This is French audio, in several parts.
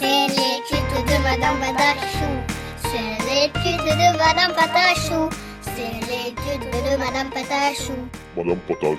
C'est l'étude de Madame Patachou. C'est l'étude de Madame Patachou. C'est l'étude de Madame Patachou. Madame Patachou.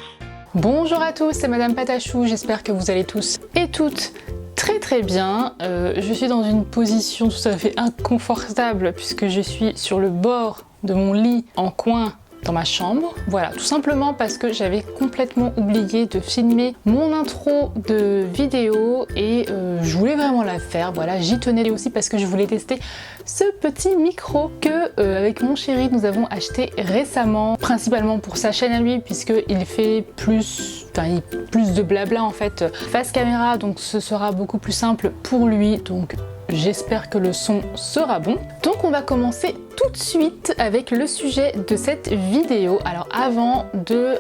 Bonjour à tous, c'est Madame Patachou, j'espère que vous allez tous et toutes très bien. Je suis dans une position tout à fait inconfortable puisque je suis sur le bord de mon lit en coin dans ma chambre. Voilà, tout simplement parce que j'avais complètement oublié de filmer mon intro de vidéo et je voulais vraiment la faire. Voilà, j'y tenais aussi parce que je voulais tester ce petit micro que avec mon chéri nous avons acheté récemment, principalement pour sa chaîne à lui puisqu'il fait plus de blabla en fait face caméra, donc ce sera beaucoup plus simple pour lui, donc j'espère que le son sera bon. Donc on va commencer tout de suite avec le sujet de cette vidéo. Alors avant de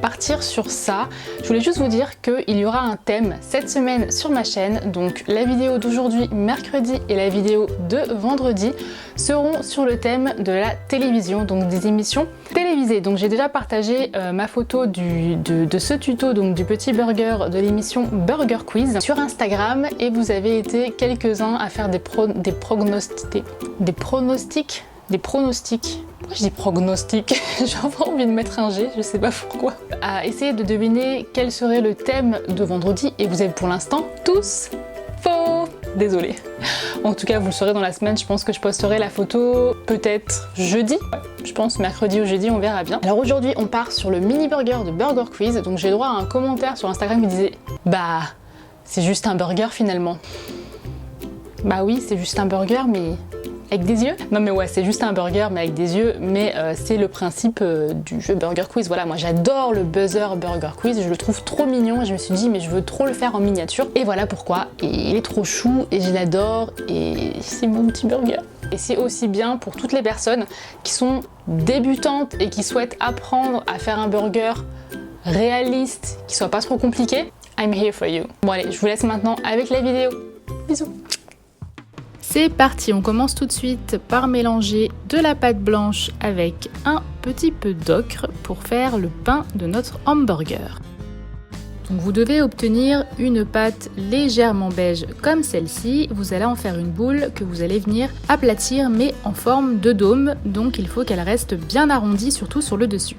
partir sur ça, je voulais juste vous dire qu'il y aura un thème cette semaine sur ma chaîne. Donc la vidéo d'aujourd'hui mercredi et la vidéo de vendredi seront sur le thème de la télévision, donc des émissions télévisées. Donc j'ai déjà partagé ma photo de ce tuto, donc du petit burger de l'émission Burger Quiz sur Instagram et vous avez été quelques-uns à faire des pronostics. Pourquoi je dis prognostic? J'ai enfin envie de mettre un G, je sais pas pourquoi. À essayer de deviner quel serait le thème de vendredi et vous avez pour l'instant tous faux. Désolée. En tout cas, vous le saurez dans la semaine, je pense que je posterai la photo peut-être jeudi. Ouais, je pense mercredi ou jeudi, on verra bien. Alors aujourd'hui, on part sur le mini burger de Burger Quiz. Donc j'ai droit à un commentaire sur Instagram qui disait « Bah, c'est juste un burger finalement ». Bah oui, c'est juste un burger, mais avec des yeux. Non mais ouais, c'est juste un burger, mais avec des yeux. Mais c'est le principe du jeu Burger Quiz. Voilà, moi j'adore le buzzer Burger Quiz. Je le trouve trop mignon et je me suis dit, mais je veux trop le faire en miniature. Et voilà pourquoi. Et il est trop chou et je l'adore. Et c'est mon petit burger. Et c'est aussi bien pour toutes les personnes qui sont débutantes et qui souhaitent apprendre à faire un burger réaliste, qui soit pas trop compliqué. I'm here for you. Bon allez, je vous laisse maintenant avec la vidéo. Bisous. C'est parti, on commence tout de suite par mélanger de la pâte blanche avec un petit peu d'ocre pour faire le pain de notre hamburger. Donc vous devez obtenir une pâte légèrement beige comme celle-ci. Vous allez en faire une boule que vous allez venir aplatir mais en forme de dôme. Donc il faut qu'elle reste bien arrondie, surtout sur le dessus.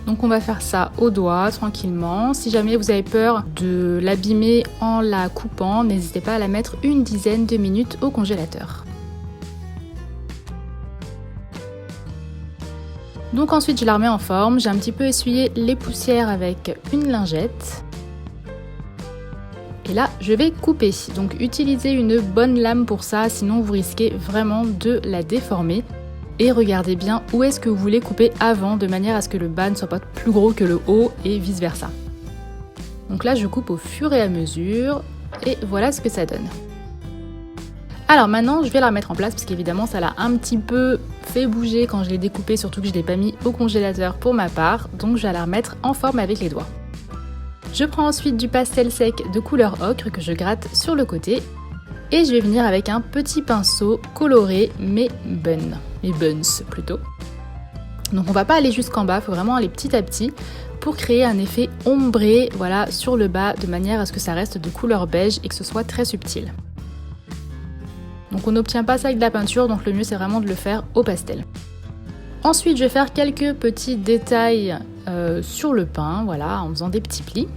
Donc on va faire ça au doigt, tranquillement. Si jamais vous avez peur de l'abîmer en la coupant, n'hésitez pas à la mettre une dizaine de minutes au congélateur. Donc ensuite je la remets en forme, j'ai un petit peu essuyé les poussières avec une lingette. Et là je vais couper, donc utilisez une bonne lame pour ça, sinon vous risquez vraiment de la déformer. Et regardez bien où est-ce que vous voulez couper avant, de manière à ce que le bas ne soit pas plus gros que le haut et vice versa. Donc là je coupe au fur et à mesure et voilà ce que ça donne. Alors maintenant je vais la remettre en place parce qu'évidemment ça l'a un petit peu fait bouger quand je l'ai découpée, surtout que je ne l'ai pas mis au congélateur pour ma part, donc je vais la remettre en forme avec les doigts. Je prends ensuite du pastel sec de couleur ocre que je gratte sur le côté et je vais venir avec un petit pinceau colorer mes buns plutôt. Donc on va pas aller jusqu'en bas, il faut vraiment aller petit à petit pour créer un effet ombré, voilà, sur le bas de manière à ce que ça reste de couleur beige et que ce soit très subtil. Donc on n'obtient pas ça avec de la peinture, donc le mieux c'est vraiment de le faire au pastel. Ensuite je vais faire quelques petits détails sur le pain, voilà, en faisant des petits plis.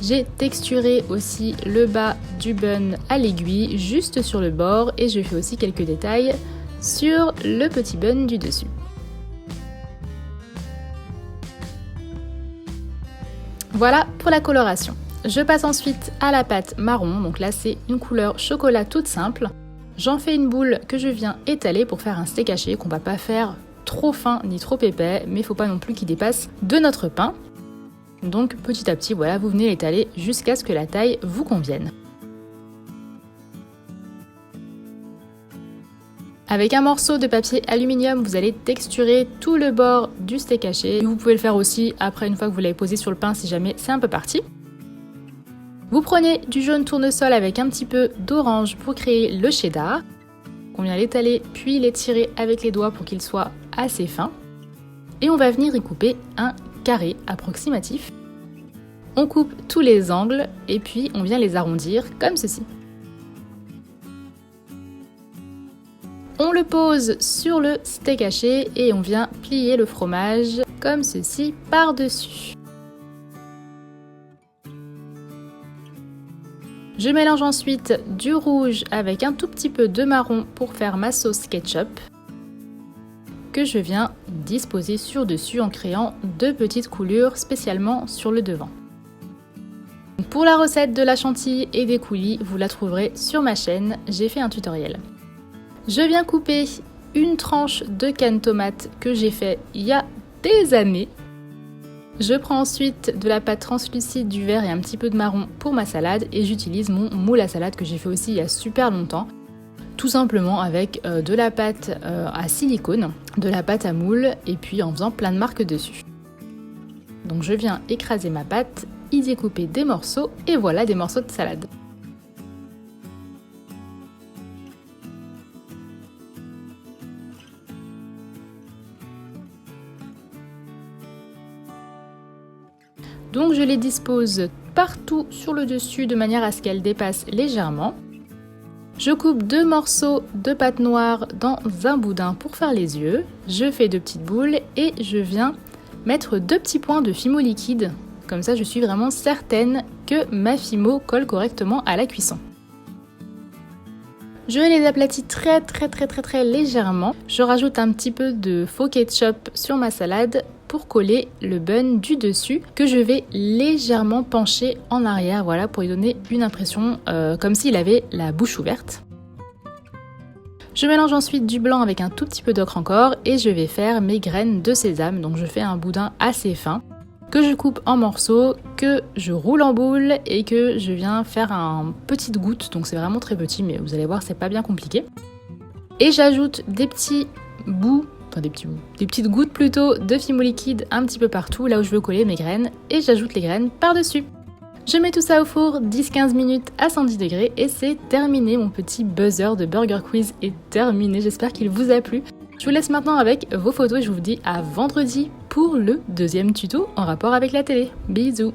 J'ai texturé aussi le bas du bun à l'aiguille, juste sur le bord, et je fais aussi quelques détails sur le petit bun du dessus. Voilà pour la coloration. Je passe ensuite à la pâte marron, donc là c'est une couleur chocolat toute simple. J'en fais une boule que je viens étaler pour faire un steak haché qu'on va pas faire trop fin ni trop épais, mais il faut pas non plus qu'il dépasse de notre pain. Donc petit à petit, voilà, vous venez l'étaler jusqu'à ce que la taille vous convienne. Avec un morceau de papier aluminium, vous allez texturer tout le bord du steak haché. Vous pouvez le faire aussi après une fois que vous l'avez posé sur le pain si jamais c'est un peu parti. Vous prenez du jaune tournesol avec un petit peu d'orange pour créer le cheddar. On vient l'étaler puis l'étirer avec les doigts pour qu'il soit assez fin. Et on va venir y couper un carré approximatif. On coupe tous les angles et puis on vient les arrondir comme ceci. On le pose sur le steak haché et on vient plier le fromage comme ceci par-dessus. Je mélange ensuite du rouge avec un tout petit peu de marron pour faire ma sauce ketchup que je viens disposer sur dessus en créant 2 petites coulures spécialement sur le devant. Pour la recette de la chantilly et des coulis, vous la trouverez sur ma chaîne, j'ai fait un tutoriel. Je viens couper une tranche de canne tomate que j'ai fait il y a des années. Je prends ensuite de la pâte translucide, du vert et un petit peu de marron pour ma salade et j'utilise mon moule à salade que j'ai fait aussi il y a super longtemps. Tout simplement avec de la pâte à silicone, de la pâte à moule et puis en faisant plein de marques dessus. Donc je viens écraser ma pâte, y découper des morceaux et voilà des morceaux de salade. Donc je les dispose partout sur le dessus de manière à ce qu'elles dépassent légèrement. Je coupe 2 morceaux de pâte noire dans un boudin pour faire les yeux. Je fais 2 petites boules et je viens mettre 2 petits points de fimo liquide. Comme ça je suis vraiment certaine que ma fimo colle correctement à la cuisson. Je les aplatis très légèrement. Je rajoute un petit peu de faux ketchup sur ma salade pour coller le bun du dessus que je vais légèrement pencher en arrière, voilà, pour lui donner une impression comme s'il avait la bouche ouverte. Je mélange ensuite du blanc avec un tout petit peu d'ocre encore et je vais faire mes graines de sésame. Donc je fais un boudin assez fin que je coupe en morceaux, que je roule en boule et que je viens faire un petite goutte. Donc c'est vraiment très petit, mais vous allez voir, c'est pas bien compliqué. Et j'ajoute des petits bouts, des petites gouttes plutôt de fimo liquide un petit peu partout là où je veux coller mes graines et j'ajoute les graines par-dessus. Je mets tout ça au four 10-15 minutes à 110 degrés et c'est terminé. Mon petit buzzer de Burger Quiz est terminé, j'espère qu'il vous a plu. Je vous laisse maintenant avec vos photos et je vous dis à vendredi pour le 2e tuto en rapport avec la télé. Bisous!